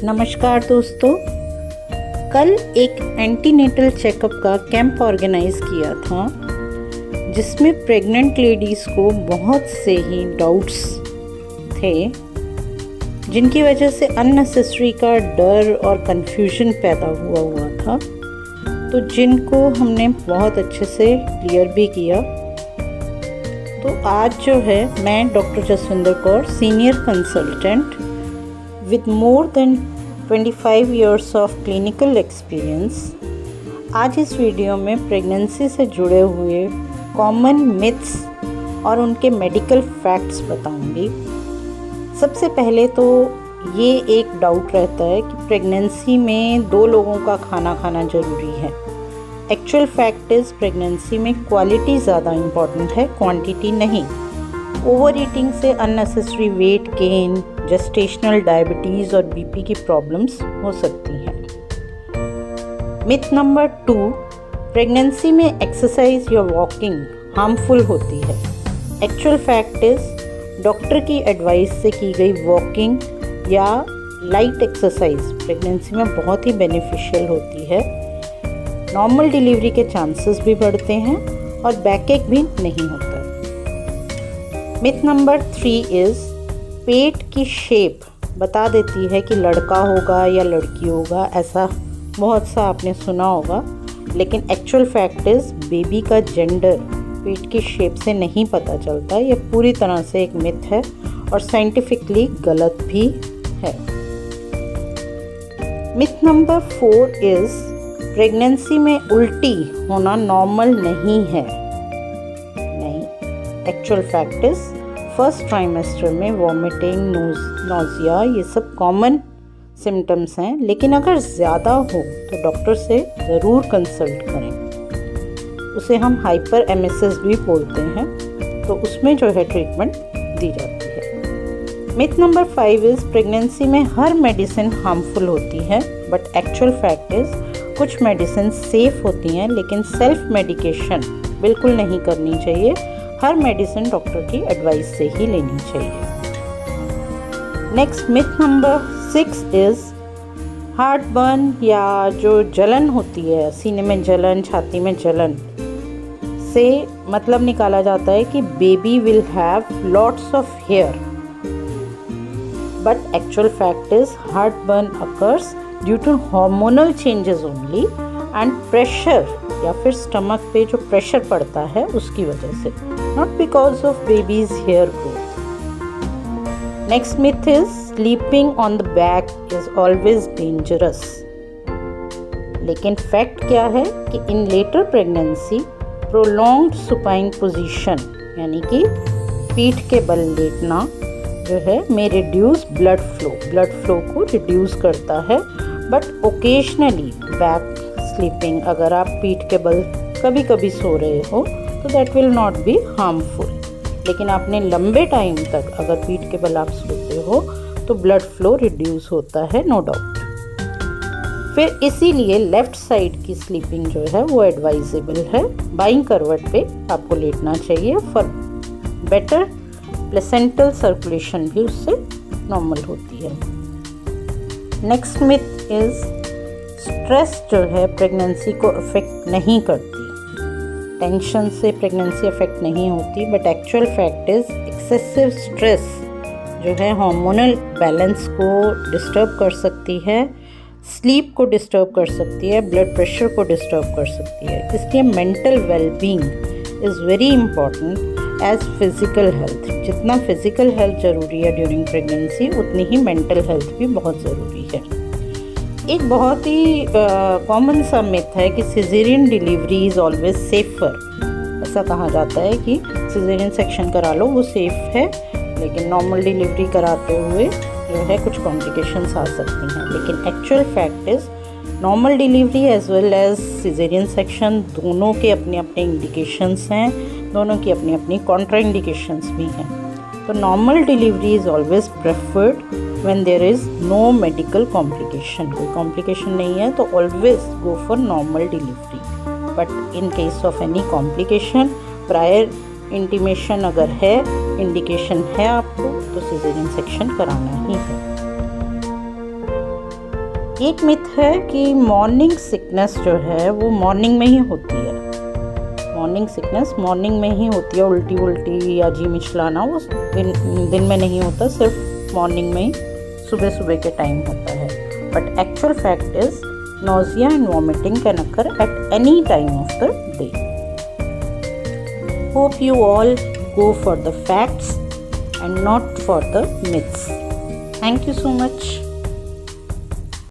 नमस्कार दोस्तों, कल एक एंटीनेटल चेकअप का कैंप ऑर्गेनाइज किया था जिसमें प्रेग्नेंट लेडीज़ को बहुत से ही डाउट्स थे जिनकी वजह से अननेसेसरी का डर और कंफ्यूजन पैदा हुआ था, तो जिनको हमने बहुत अच्छे से क्लियर भी किया। तो आज जो है मैं doctor Jaswinder Kaur, senior consultant with more than 25 years of clinical experience, आज इस वीडियो में प्रेगनेंसी से जुड़े हुए कॉमन मिथ्स और उनके मेडिकल फैक्ट्स बताऊंगी। सबसे पहले तो ये एक डाउट रहता है कि प्रेगनेंसी में 2 लोगों का खाना खाना ज़रूरी है। एक्चुअल फैक्ट इज़ प्रेगनेंसी में क्वालिटी ज़्यादा इम्पॉर्टेंट है, क्वांटिटी नहीं। ओवर ईटिंग से unnecessary weight gain, gestational diabetes और बीपी की प्रॉब्लम्स हो सकती हैं। मिथ नंबर 2, प्रेगनेंसी में एक्सरसाइज या वॉकिंग हार्मफुल होती है। एक्चुअल फैक्ट इज़ डॉक्टर की एडवाइस से की गई वॉकिंग या लाइट एक्सरसाइज प्रेगनेंसी में बहुत ही बेनिफिशियल होती है। नॉर्मल डिलीवरी के चांसेस भी बढ़ते हैं और बैकएक भी नहीं होता। मिथ नंबर 3 इज़ पेट की शेप बता देती है कि लड़का होगा या लड़की होगा, ऐसा बहुत सा आपने सुना होगा, लेकिन एक्चुअल फैक्ट इज़ बेबी का जेंडर पेट की शेप से नहीं पता चलता। ये पूरी तरह से एक मिथ है और साइंटिफिकली गलत भी है। मिथ नंबर 4 इज़ प्रेगनेंसी में उल्टी होना नॉर्मल नहीं है। Actual fact is first trimester में वॉमिटिंग, नोज़िया ये सब कॉमन सिम्टम्स हैं, लेकिन अगर ज़्यादा हो तो डॉक्टर से ज़रूर कंसल्ट करें। उसे हम हाइपर एमेसिस भी बोलते हैं, तो उसमें जो है ट्रीटमेंट दी जाती है। मिथ नंबर 5 इज़ प्रेगनेंसी में हर मेडिसिन हार्मफुल होती है, बट एक्चुअल फैक्ट इज़ कुछ मेडिसिन सेफ़ होती हैं, लेकिन सेल्फ मेडिकेशन बिल्कुल नहीं करनी चाहिए। हर मेडिसिन डॉक्टर की एडवाइस से ही लेनी चाहिए। Next myth number 6 is heart burn या जो जलन होती है, सीने में जलन, छाती में जलन से मतलब निकाला जाता है कि baby will have lots of hair, but actual fact is heart burn occurs due to hormonal changes only and pressure या फिर स्टमक पे जो प्रेशर पड़ता है उसकी वजह से, not because of babies hair growth. Next myth is sleeping on the back is always dangerous, लेकिन फैक्ट क्या है कि in later pregnancy prolonged supine position यानी कि पीठ के बल लेटना जो है में रिड्यूस ब्लड फ्लो को रिड्यूस करता है, बट ओकेजनली बैक स्लीपिंग अगर आप पीठ के बल कभी कभी सो रहे हो तो that will not be harmful, लेकिन आपने लंबे टाइम तक अगर पीठ के बल आप सोते हो तो ब्लड फ्लो रिड्यूस होता है, नो डाउट। फिर इसीलिए लेफ़्ट साइड की स्लीपिंग जो है वो एडवाइजेबल है। बाइंग करवट पे आपको लेटना चाहिए फॉर बेटर प्लेसेंटल सर्कुलेशन भी उससे नॉर्मल होती है। नेक्स्ट मिथ इज़ स्ट्रेस जो है प्रेगनेंसी को अफेक्ट नहीं करती। टेंशन से प्रेगनेंसी अफेक्ट नहीं होती, but actual fact is excessive stress जो है हार्मोनल बैलेंस को डिस्टर्ब कर सकती है, स्लीप को डिस्टर्ब कर सकती है, ब्लड प्रेशर को डिस्टर्ब कर सकती है। इसलिए mental wellbeing is very important as physical health. जितना फिज़िकल हेल्थ ज़रूरी है ड्यूरिंग प्रेगनेंसी, उतनी ही मेंटल हेल्थ भी बहुत ज़रूरी है। एक बहुत ही कॉमन सा मिथ है कि caesarean delivery is always safer. ऐसा कहा जाता है कि सिजेरियन सेक्शन करा लो वो सेफ़ है, लेकिन नॉर्मल डिलीवरी कराते हुए जो है कुछ कॉम्प्लिकेशंस आ सकती हैं। लेकिन actual fact is normal delivery as well as caesarean section दोनों के अपने अपने इंडिकेशंस हैं, दोनों की अपनी अपनी कॉन्ट्रा इंडिकेशंस भी हैं। तो normal delivery is always preferred when there is no medical complication। कोई complication नहीं है तो always go for normal delivery, but in case of any complication prior intimation अगर है, indication है आपको, तो cesarean section कराना ही है। एक मिथ है कि मॉर्निंग सिकनेस जो है वो मॉर्निंग में ही होती है। मॉर्निंग सिकनेस मॉर्निंग में ही होती है, उल्टी उल्टी या जी मिचलाना वो दिन में नहीं होता, सिर्फ मॉर्निंग में ही सुबह सुबह के टाइम होता है। But actual fact is nausea and vomiting can occur at any time of the day. Hope you all go for the facts and not for the myths. Thank you so much.